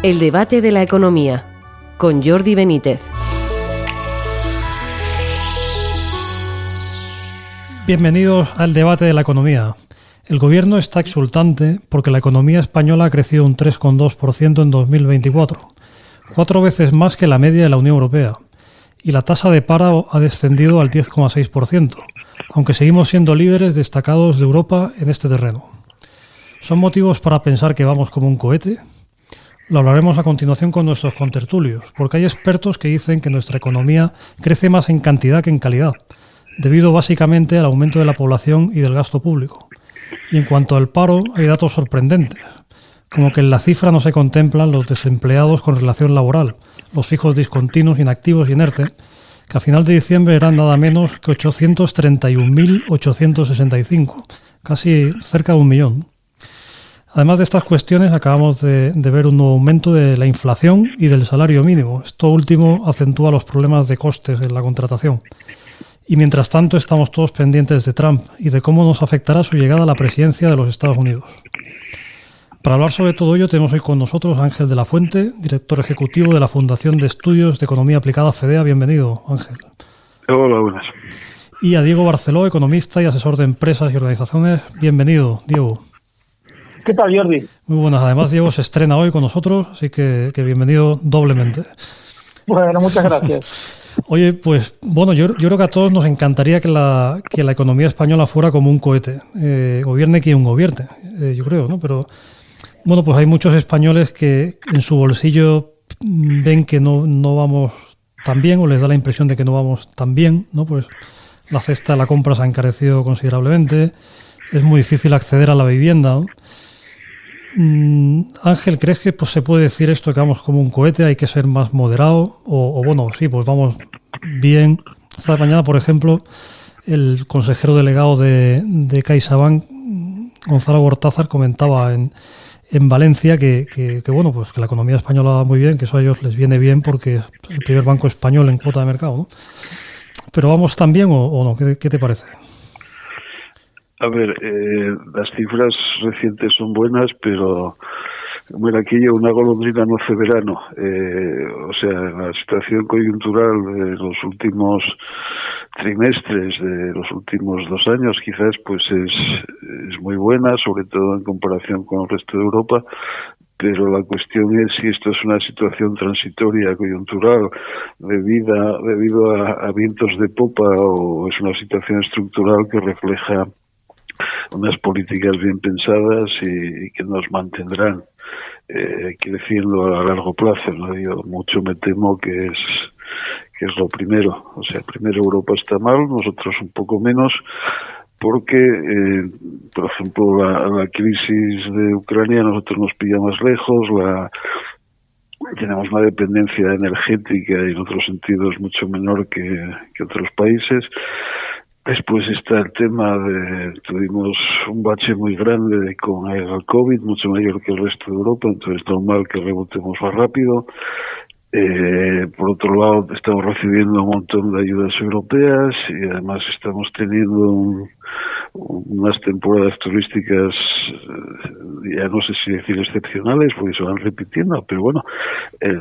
El debate de la economía, con Jordi Benítez. Bienvenidos al debate de la economía. El gobierno está exultante porque la economía española ha crecido un 3,2% en 2024, 4 veces más que la media de la Unión Europea, y la tasa de paro ha descendido al 10,6%, aunque seguimos siendo líderes destacados de Europa en este terreno. ¿Son motivos para pensar que vamos como un cohete? Lo hablaremos a continuación con nuestros contertulios, porque hay expertos que dicen que nuestra economía crece más en cantidad que en calidad, debido básicamente al aumento de la población y del gasto público. Y en cuanto al paro, hay datos sorprendentes, como que en la cifra no se contemplan los desempleados con relación laboral, los fijos discontinuos, inactivos y ERTE, que a final de diciembre eran nada menos que 831.865, casi cerca de 1 millón. Además de estas cuestiones, acabamos de ver un nuevo aumento de la inflación y del salario mínimo. Esto último acentúa los problemas de costes en la contratación. Y mientras tanto estamos todos pendientes de Trump y de cómo nos afectará su llegada a la presidencia de los Estados Unidos. Para hablar sobre todo ello tenemos hoy con nosotros a Ángel de la Fuente, director ejecutivo de la Fundación de Estudios de Economía Aplicada FEDEA. Bienvenido, Ángel. Hola, buenas. Y a Diego Barceló, economista y asesor de empresas y organizaciones. Bienvenido, Diego. ¿Qué tal, Jordi? Muy buenas. Además, Diego se estrena hoy con nosotros, así que bienvenido doblemente. Bueno, muchas gracias. Oye, pues bueno, yo creo que a todos nos encantaría que la economía española fuera como un cohete. Gobierne quien gobierne, yo creo, ¿no? Pero bueno, pues hay muchos españoles que en su bolsillo ven que no vamos tan bien, o les da la impresión de que no vamos tan bien, ¿no? Pues la cesta de la compra se ha encarecido considerablemente, es muy difícil acceder a la vivienda, ¿no? Ángel, ¿crees que pues se puede decir esto, que vamos como un cohete, hay que ser más moderado? O bueno, sí, pues vamos bien. Esta mañana, por ejemplo, el consejero delegado de CaixaBank, Gonzalo Gortázar, comentaba en Valencia que bueno, pues que la economía española va muy bien, que eso a ellos les viene bien porque es el primer banco español en cuota de mercado, ¿no? Pero ¿vamos tan bien o no? ¿Qué te parece? A ver, las cifras recientes son buenas, pero bueno, aquello, una golondrina no hace verano. O sea, la situación coyuntural de los últimos trimestres, de los últimos 2 años, quizás, pues es muy buena, sobre todo en comparación con el resto de Europa. Pero la cuestión es si esto es una situación transitoria, coyuntural, debido a vientos de popa, o es una situación estructural que refleja unas políticas bien pensadas y que nos mantendrán creciendo a largo plazo, ¿no? Yo mucho me temo que es lo primero. O sea, primero Europa está mal, nosotros un poco menos, porque, por ejemplo, la crisis de Ucrania a nosotros nos pilla más lejos, tenemos una dependencia energética y en otros sentidos mucho menor que otros países. Después está el tema tuvimos un bache muy grande con el COVID, mucho mayor que el resto de Europa, entonces es normal que rebotemos más rápido. Por otro lado, estamos recibiendo un montón de ayudas europeas y además estamos teniendo unas temporadas turísticas, ya no sé si decir excepcionales, porque se van repitiendo, pero bueno, el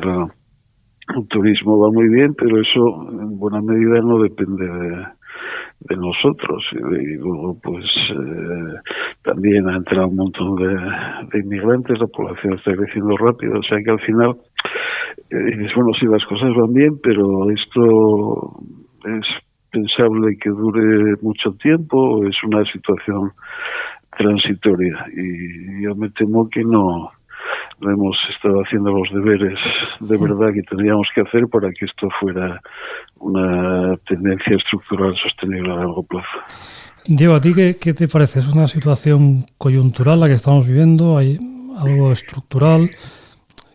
turismo va muy bien, pero eso en buena medida no depende de nosotros. Y luego pues también ha entrado un montón de inmigrantes, la población está creciendo rápido, o sea que al final dices, bueno, sí, las cosas van bien, pero esto es pensable que dure mucho tiempo, es una situación transitoria y yo me temo que no hemos estado haciendo los deberes de verdad que tendríamos que hacer para que esto fuera una tendencia estructural sostenible a largo plazo. Diego, ¿a ti qué te parece? ¿Es una situación coyuntural la que estamos viviendo? ¿Hay algo estructural?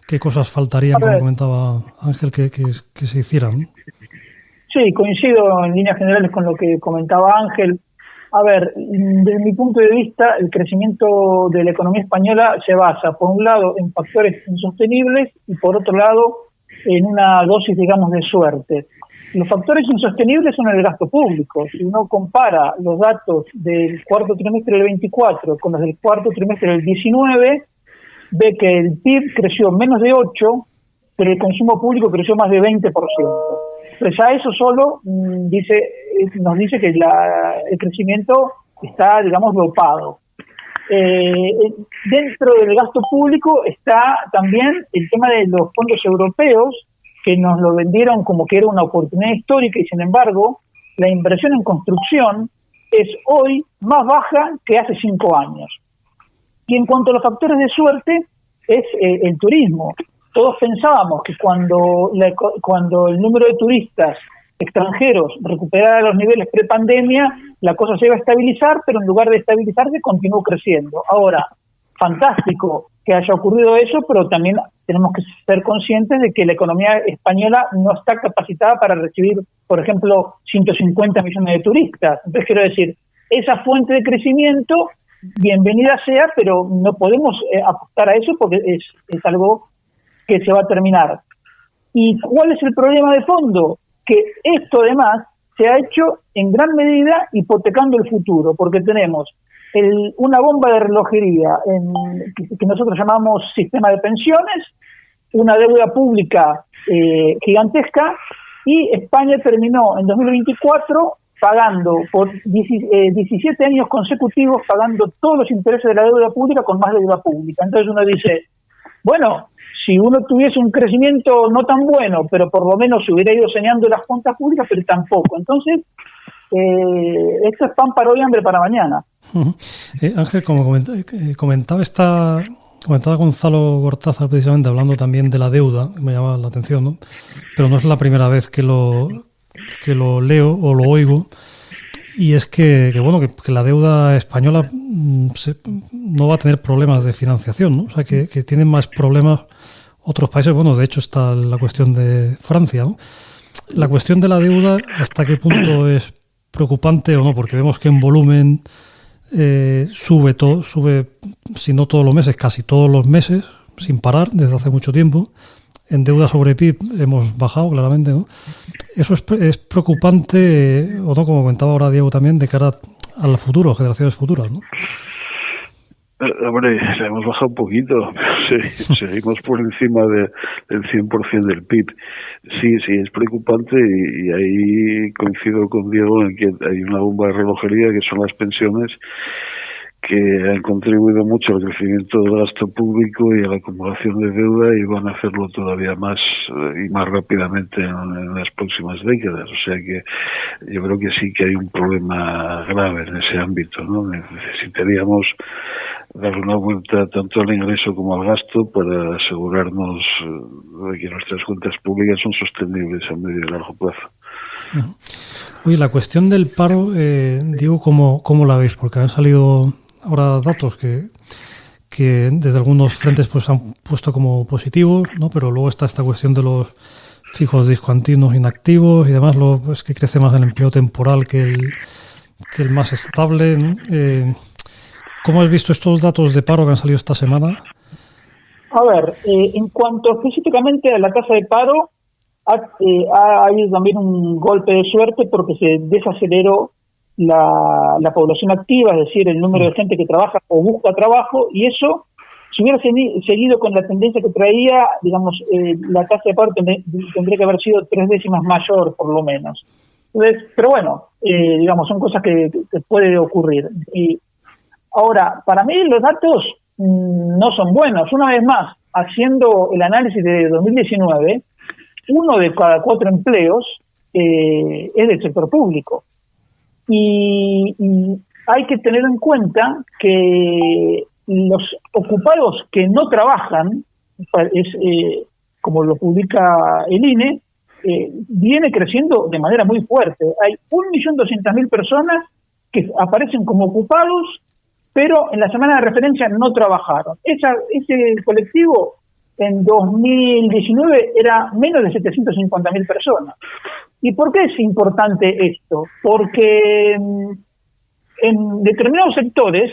¿Qué cosas faltarían, como comentaba Ángel, que se hicieran? Sí, coincido en líneas generales con lo que comentaba Ángel. A ver, desde mi punto de vista, el crecimiento de la economía española se basa, por un lado, en factores insostenibles y, por otro lado, en una dosis, digamos, de suerte. Los factores insostenibles son el gasto público. Si uno compara los datos del cuarto trimestre del 24 con los del cuarto trimestre del 19, ve que el PIB creció menos de 8%, pero el consumo público creció más de 20%. Pues a eso solo nos dice que el crecimiento está, digamos, dopado. Dentro del gasto público está también el tema de los fondos europeos, que nos lo vendieron como que era una oportunidad histórica, y sin embargo la inversión en construcción es hoy más baja que hace 5 años. Y en cuanto a los factores de suerte, es el turismo. Todos pensábamos que cuando el número de turistas extranjeros recuperara los niveles prepandemia, la cosa se iba a estabilizar, pero en lugar de estabilizarse continuó creciendo. Ahora, fantástico que haya ocurrido eso, pero también tenemos que ser conscientes de que la economía española no está capacitada para recibir, por ejemplo, 150 millones de turistas. Entonces, quiero decir, esa fuente de crecimiento, bienvenida sea, pero no podemos apostar a eso porque es algo que se va a terminar. ¿Y cuál es el problema de fondo? Que esto además se ha hecho en gran medida hipotecando el futuro, porque tenemos una bomba de relojería que nosotros llamamos sistema de pensiones, una deuda pública gigantesca, y España terminó en 2024 pagando por 17 años consecutivos, pagando todos los intereses de la deuda pública con más deuda pública. Entonces uno dice, bueno, si uno tuviese un crecimiento no tan bueno, pero por lo menos se hubiera ido saneando las cuentas públicas, pero tampoco. Entonces, esto es pan para hoy, hambre para mañana. Ángel, como comentaba Gonzalo Gortázar precisamente, hablando también de la deuda, me llama la atención, ¿no? Pero no es la primera vez que lo leo o lo oigo, y es que la deuda española no va a tener problemas de financiación, ¿no? O sea, que tienen más problemas otros países. Bueno, de hecho está la cuestión de Francia, ¿no? La cuestión de la deuda, ¿hasta qué punto es preocupante o no? Porque vemos que en volumen sube, si no todos los meses, casi todos los meses, sin parar, desde hace mucho tiempo. En deuda sobre PIB hemos bajado claramente, ¿no? Eso es preocupante, o no, como comentaba ahora Diego también, de cara al futuro, generaciones futuras, ¿no? Hombre, hemos bajado un poquito, seguimos por encima del 100% del PIB. Sí, es preocupante, y ahí coincido con Diego en que hay una bomba de relojería que son las pensiones, que han contribuido mucho al crecimiento del gasto público y a la acumulación de deuda, y van a hacerlo todavía más y más rápidamente en las próximas décadas. O sea que yo creo que sí que hay un problema grave en ese ámbito, ¿no? Necesitaríamos dar una vuelta tanto al ingreso como al gasto para asegurarnos de que nuestras cuentas públicas son sostenibles a medio y largo plazo. Oye, la cuestión del paro, digo, ¿cómo la veis? Porque han salido ahora datos que desde algunos frentes pues han puesto como positivos, ¿no? Pero luego está esta cuestión de los fijos discontinuos inactivos y demás, pues que crece más el empleo temporal que el más estable, ¿no? ¿Cómo has visto estos datos de paro que han salido esta semana? A ver, en cuanto específicamente a la tasa de paro, ha habido también un golpe de suerte porque se desaceleró la población activa, es decir, el número de gente que trabaja o busca trabajo, y eso, si hubiera seguido con la tendencia que traía, digamos, la tasa de paro tendría que haber sido 3 décimas mayor, por lo menos. Entonces, pero bueno, digamos, son cosas que puede ocurrir. Y ahora, para mí los datos no son buenos. Una vez más, haciendo el análisis de 2019, 1 de cada 4 empleos es del sector público. Y hay que tener en cuenta que los ocupados que no trabajan, como lo publica el INE, viene creciendo de manera muy fuerte. Hay 1.200.000 personas que aparecen como ocupados, pero en la semana de referencia no trabajaron. Ese colectivo en 2019 era menos de 750.000 personas. ¿Y por qué es importante esto? Porque en determinados sectores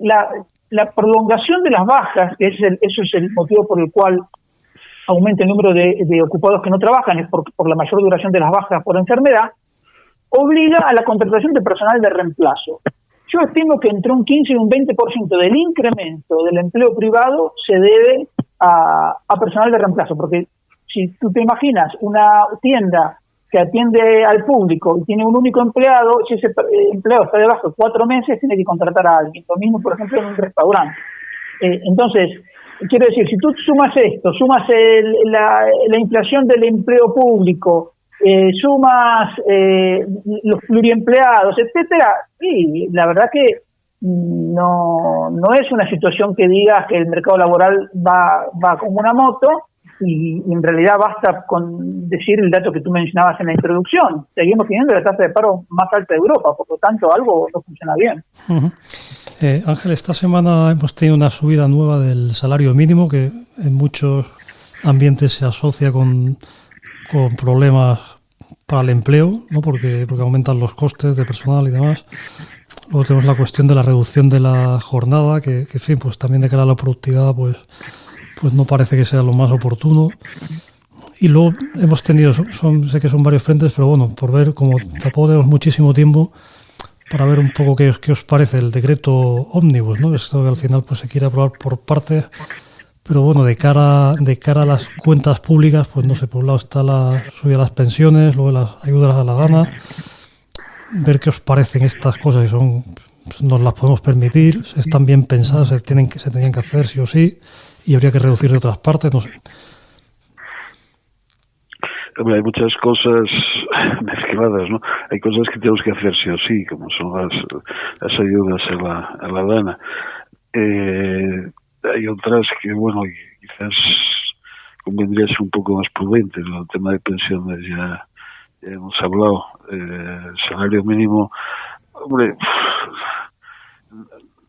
la prolongación de las bajas, que eso es el motivo por el cual aumenta el número de ocupados que no trabajan, es por la mayor duración de las bajas por enfermedad, obliga a la contratación de personal de reemplazo. Yo estimo que entre un 15 y un 20% del incremento del empleo privado se debe a personal de reemplazo, porque si tú te imaginas una tienda que atiende al público y tiene un único empleado, si ese empleado está debajo de 4 meses, tiene que contratar a alguien. Lo mismo, por ejemplo, en un restaurante. Entonces, quiero decir, si tú sumas esto, sumas la inflación del empleo público, sumas los pluriempleados, etcétera, y la verdad que no es una situación que digas que el mercado laboral va como una moto, y en realidad basta con decir el dato que tú mencionabas en la introducción. Seguimos teniendo la tasa de paro más alta de Europa, por lo tanto algo no funciona bien. Uh-huh. Ángel, esta semana hemos tenido una subida nueva del salario mínimo que en muchos ambientes se asocia con problemas para el empleo, ¿no? porque aumentan los costes de personal y demás. Luego tenemos la cuestión de la reducción de la jornada, que en fin, pues también de cara a la productividad, pues no parece que sea lo más oportuno. Y luego hemos tenido, sé que son varios frentes, pero bueno, por ver, como tampoco tenemos muchísimo tiempo, para ver un poco qué os parece el decreto ómnibus, ¿no? Esto que al final pues se quiere aprobar por partes, pero bueno, de cara a las cuentas públicas, pues no sé, por un lado está la subida de las pensiones, luego las ayudas a la gana, ver qué os parecen estas cosas, si son, pues, nos las podemos permitir, están bien pensadas, se tenían que hacer sí o sí, y habría que reducir de otras partes, no sé. Hombre, hay muchas cosas mezcladas, ¿no? Hay cosas que tenemos que hacer sí o sí, como son las ayudas a la dana. Hay otras que, bueno, quizás convendría ser un poco más prudente, ¿no? El tema de pensiones ya hemos hablado. Salario mínimo, hombre,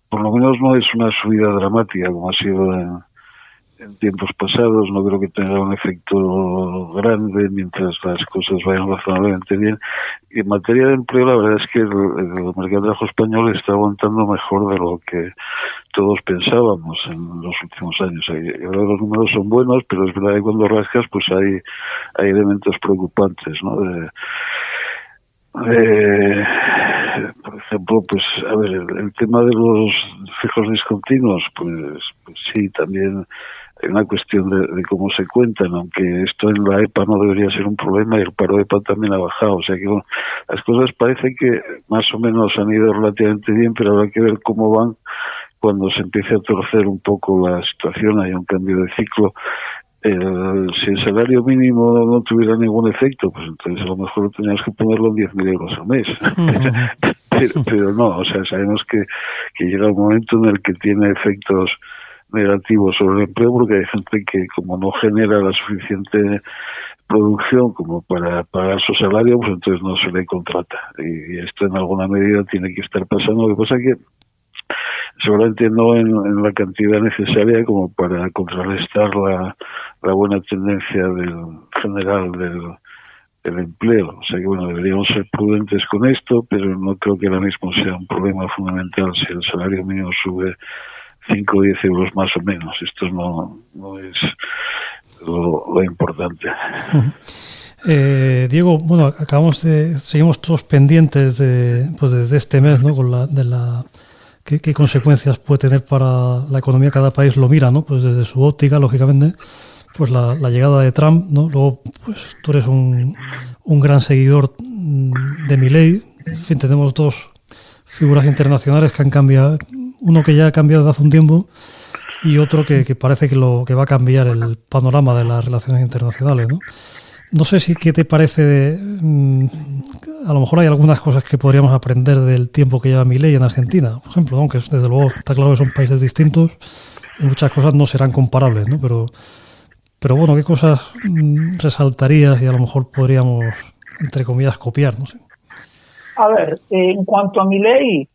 por lo menos no es una subida dramática como ha sido en tiempos pasados. No creo que tenga un efecto grande mientras las cosas vayan razonablemente bien. Y en materia de empleo, la verdad es que el mercado de trabajo español está aguantando mejor de lo que todos pensábamos en los últimos años. Ahora los números son buenos, pero es verdad que cuando rascas pues hay elementos preocupantes, ¿no? Por ejemplo, pues a ver, el tema de los fijos discontinuos, pues sí, también hay una cuestión de cómo se cuentan, aunque esto en la EPA no debería ser un problema y el paro EPA también ha bajado. O sea que bueno, las cosas parece que más o menos han ido relativamente bien, pero habrá que ver cómo van cuando se empiece a torcer un poco la situación, hay un cambio de ciclo. Si el salario mínimo no tuviera ningún efecto, pues entonces a lo mejor teníamos que ponerlo en 10.000 euros al mes. pero no, o sea, sabemos que llega un momento en el que tiene efectos negativos sobre el empleo, porque hay gente que, como no genera la suficiente producción como para pagar su salario, pues entonces no se le contrata. Y esto en alguna medida tiene que estar pasando. Lo que pasa es que seguramente no en la cantidad necesaria como para contrarrestar la buena tendencia general del empleo. O sea que bueno, deberíamos ser prudentes con esto, pero no creo que ahora mismo sea un problema fundamental si el salario mínimo sube 5 o 10 euros más o menos. Esto no es lo importante. Diego, bueno, seguimos todos pendientes desde este mes, ¿no? Con qué consecuencias puede tener para la economía. Cada país lo mira, ¿no? Pues desde su óptica, lógicamente, pues la llegada de Trump, ¿no? Luego, pues tú eres un gran seguidor de Milei. En fin, tenemos dos figuras internacionales que han cambiado, uno que ya ha cambiado desde hace un tiempo y otro que parece que va a cambiar el panorama de las relaciones internacionales, ¿no? No sé qué te parece, a lo mejor hay algunas cosas que podríamos aprender del tiempo que lleva Milei en Argentina, por ejemplo, aunque desde luego está claro que son países distintos y muchas cosas no serán comparables, ¿no? Pero bueno, ¿qué cosas resaltarías y a lo mejor podríamos, entre comillas, copiar? No sé. A ver, en cuanto a Milei,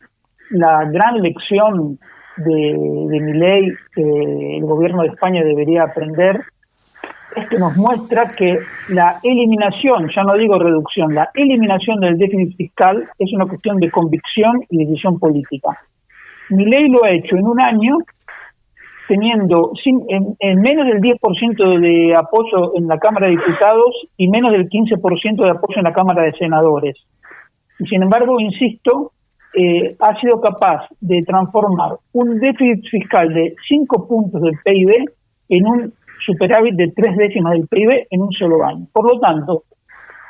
la gran lección de Milei que el gobierno de España debería aprender es que nos muestra que la eliminación, ya no digo reducción, la eliminación del déficit fiscal es una cuestión de convicción y decisión política. Milei lo ha hecho en un año teniendo en menos del 10% de apoyo en la Cámara de Diputados y menos del 15% de apoyo en la Cámara de Senadores. Y sin embargo, insisto, ha sido capaz de transformar un déficit fiscal de 5 puntos del PIB en un superávit de 3 décimas del PIB en un solo año. Por lo tanto,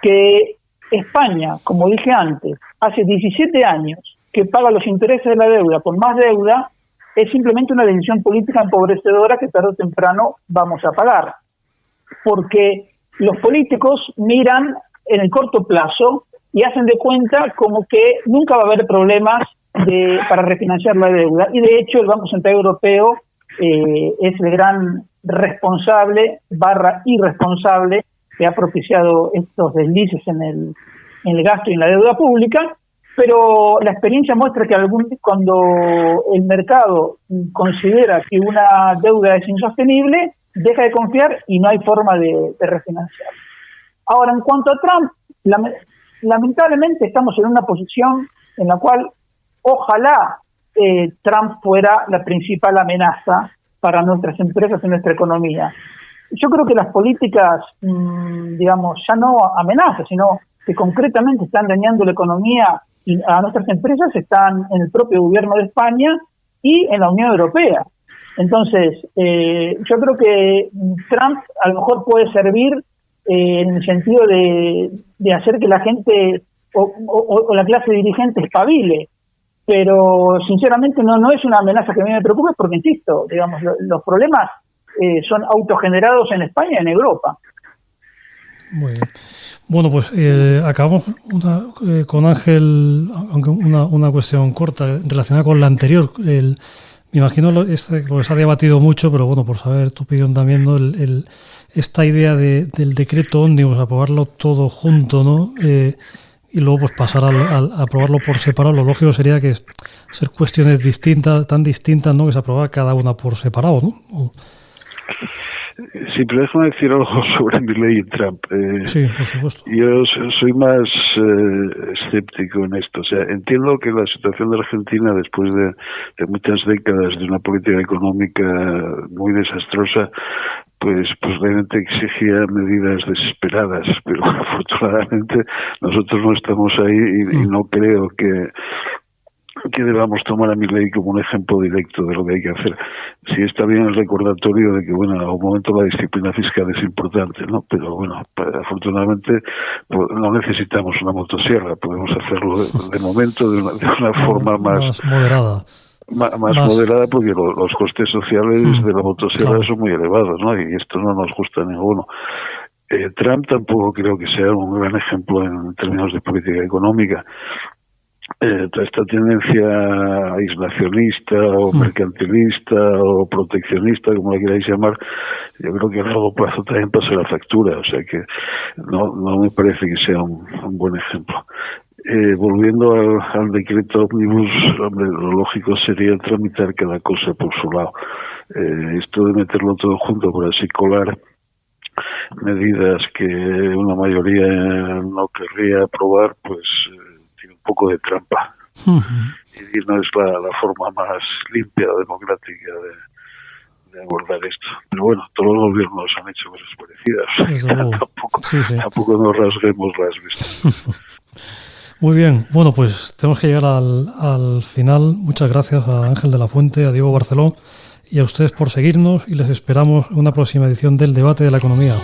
que España, como dije antes, hace 17 años que paga los intereses de la deuda con más deuda, es simplemente una decisión política empobrecedora que tarde o temprano vamos a pagar. Porque los políticos miran en el corto plazo y hacen de cuenta como que nunca va a haber problemas para refinanciar la deuda. Y de hecho el Banco Central Europeo es el gran responsable / irresponsable que ha propiciado estos deslices en el gasto y en la deuda pública, pero la experiencia muestra que cuando el mercado considera que una deuda es insostenible, deja de confiar y no hay forma de refinanciar. Ahora, en cuanto a Trump, lamentablemente estamos en una posición en la cual ojalá Trump fuera la principal amenaza para nuestras empresas y nuestra economía. Yo creo que las políticas, digamos, ya no amenazas, sino que concretamente están dañando la economía y a nuestras empresas, están en el propio gobierno de España y en la Unión Europea. Entonces, yo creo que Trump a lo mejor puede servir en el sentido de hacer que la gente o la clase dirigente espabile, pero sinceramente no es una amenaza que a mí me preocupe, porque insisto, digamos, los problemas son autogenerados en España y en Europa. Muy bien. Bueno, pues acabamos con Ángel, aunque una cuestión corta relacionada con la anterior. Me imagino lo que se ha debatido mucho, pero bueno, por saber tu opinión también, ¿no? Esta idea del decreto ómnibus, aprobarlo todo junto, ¿no? Y luego pues pasar a aprobarlo por separado. Lo lógico sería que ser cuestiones distintas, tan distintas, ¿no? Que se aprobara cada una por separado, ¿no? Sí, pero déjame decir algo sobre Milei y Trump. Sí, por supuesto. Yo soy más escéptico en esto. O sea, entiendo que la situación de Argentina, después de muchas décadas de una política económica muy desastrosa, pues realmente exigía medidas desesperadas, pero afortunadamente nosotros no estamos ahí y no creo que debamos tomar a Milei como un ejemplo directo de lo que hay que hacer. Sí está bien el recordatorio de que, bueno, en algún momento la disciplina fiscal es importante, ¿no? Pero bueno, afortunadamente pues, no necesitamos una motosierra, podemos hacerlo de momento de una forma más moderada. Más moderada, porque los costes sociales de la motosierra son muy elevados, ¿no? Y esto no nos gusta a ninguno. Trump tampoco creo que sea un gran ejemplo en términos de política económica. Toda esta tendencia aislacionista o mercantilista o proteccionista, como la queráis llamar, yo creo que a largo plazo también pasa la factura, o sea que no me parece que sea un buen ejemplo. Volviendo al decreto ómnibus, hombre, lo lógico sería tramitar cada cosa por su lado. Esto de meterlo todo junto por así colar medidas que una mayoría no querría aprobar, pues tiene un poco de trampa. Y no es la forma más limpia, democrática de abordar esto. Pero bueno, todos los gobiernos han hecho cosas parecidas. Tampoco nos rasguemos las vistas. Muy bien, bueno, pues tenemos que llegar al final. Muchas gracias a Ángel de la Fuente, a Diego Barceló y a ustedes por seguirnos, y les esperamos en una próxima edición del Debate de la Economía.